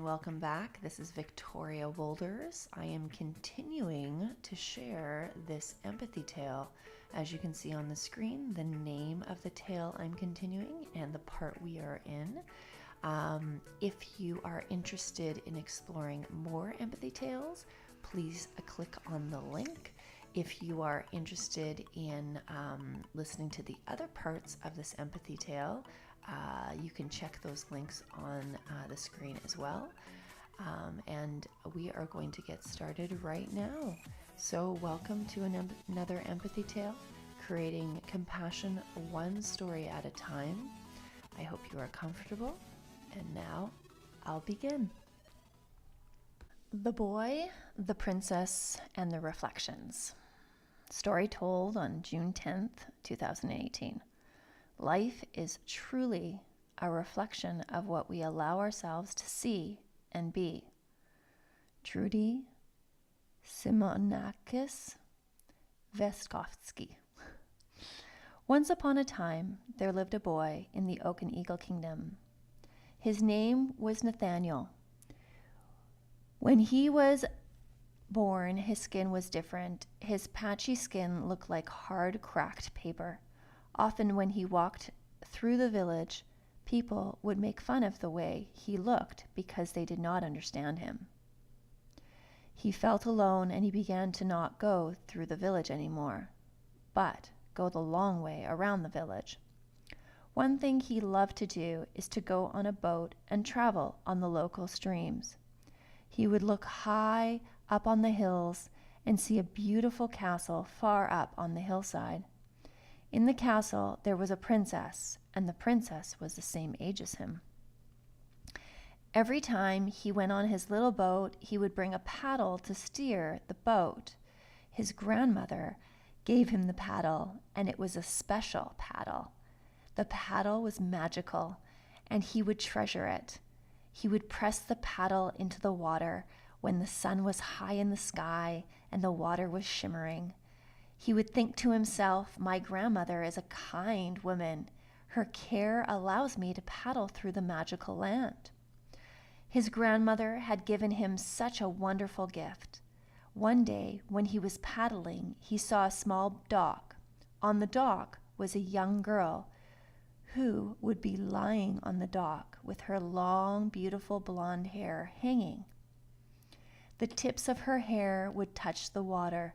welcome back. This is Victoria Wolders. I am continuing to share this empathy tale. As you can see on the screen, the name of the tale I'm continuing and the part we are in. If you are interested in exploring more empathy tales, please click on the link. If you are interested in listening to the other parts of this empathy tale, you can check those links on the screen as well. And we are going to get started right now. So welcome to another empathy tale, creating compassion one story at a time. I hope you are comfortable. And now I'll begin. The Boy, the Princess, and the Reflections. Story told on June 10th, 2018. Life is truly a reflection of what we allow ourselves to see and be. Trudy Simonakis Veskovsky. Once upon a time, there lived a boy in the Oak and Eagle Kingdom. His name was Nathaniel. When he was born, his skin was different. His patchy skin looked like hard, cracked paper. Often when he walked through the village, people would make fun of the way he looked because they did not understand him. He felt alone and he began to not go through the village anymore, but go the long way around the village. One thing he loved to do is to go on a boat and travel on the local streams. He would look high up on the hills and see a beautiful castle far up on the hillside. In the castle, there was a princess, and the princess was the same age as him. Every time he went on his little boat, he would bring a paddle to steer the boat. His grandmother gave him the paddle, and it was a special paddle. The paddle was magical, and he would treasure it. He would press the paddle into the water when the sun was high in the sky and the water was shimmering. He would think to himself, my grandmother is a kind woman. Her care allows me to paddle through the magical land. His grandmother had given him such a wonderful gift. One day, when he was paddling, he saw a small dock. On the dock was a young girl who would be lying on the dock with her long, beautiful blonde hair hanging. The tips of her hair would touch the water.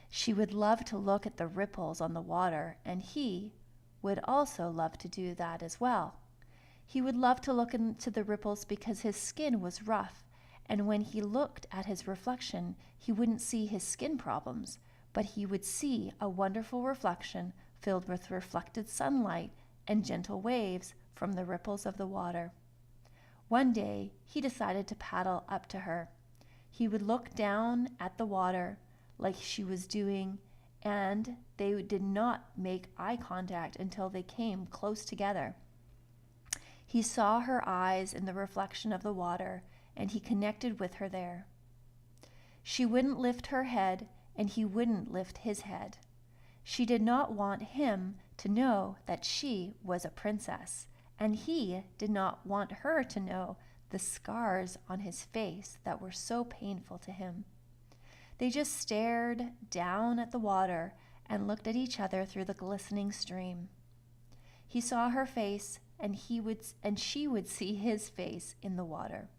She would love to look at the ripples on the water, and he would also love to do that as well. He would love to look into the ripples because his skin was rough, and when he looked at his reflection, he wouldn't see his skin problems, but he would see a wonderful reflection filled with reflected sunlight and gentle waves from the ripples of the water. One day, he decided to paddle up to her. He would look down at the water like she was doing, and they did not make eye contact until they came close together. He saw her eyes in the reflection of the water, and he connected with her there. She wouldn't lift her head, and he wouldn't lift his head. She did not want him to know that she was a princess, and he did not want her to know the scars on his face that were so painful to him. They just stared down at the water and looked at each other through the glistening stream. He saw her face, and she would see his face in the water.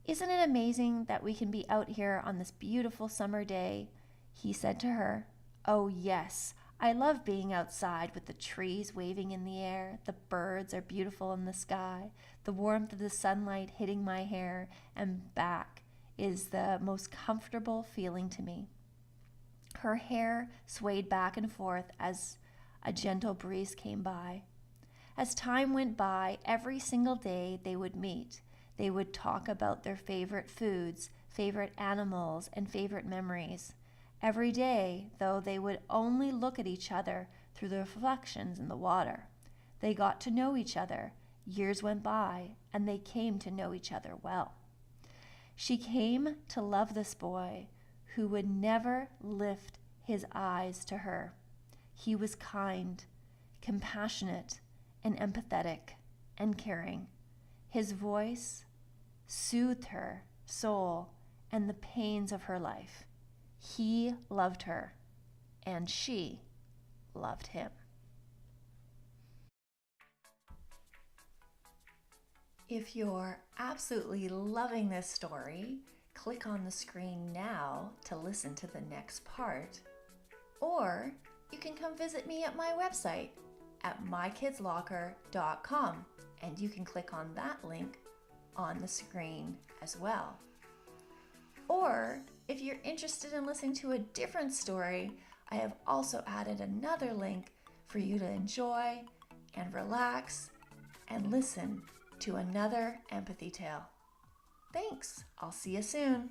Isn't it amazing that we can be out here on this beautiful summer day? He said to her. Oh yes, I love being outside with the trees waving in the air. The birds are beautiful in the sky. The warmth of the sunlight hitting my hair and back is the most comfortable feeling to me. Her hair swayed back and forth as a gentle breeze came by. As time went by, every single day they would meet. They would talk about their favorite foods, favorite animals, and favorite memories. Every day, though, they would only look at each other through the reflections in the water. They got to know each other. Years went by, and they came to know each other well. She came to love this boy who would never lift his eyes to her. He was kind, compassionate, and empathetic and caring. His voice soothed her soul and the pains of her life. He loved her, and she loved him. If you're absolutely loving this story, click on the screen now to listen to the next part. Or you can come visit me at my website at mykidslocker.com, and you can click on that link on the screen as well. Or if you're interested in listening to a different story, I have also added another link for you to enjoy and relax and listen to another empathy tale. Thanks. I'll see you soon.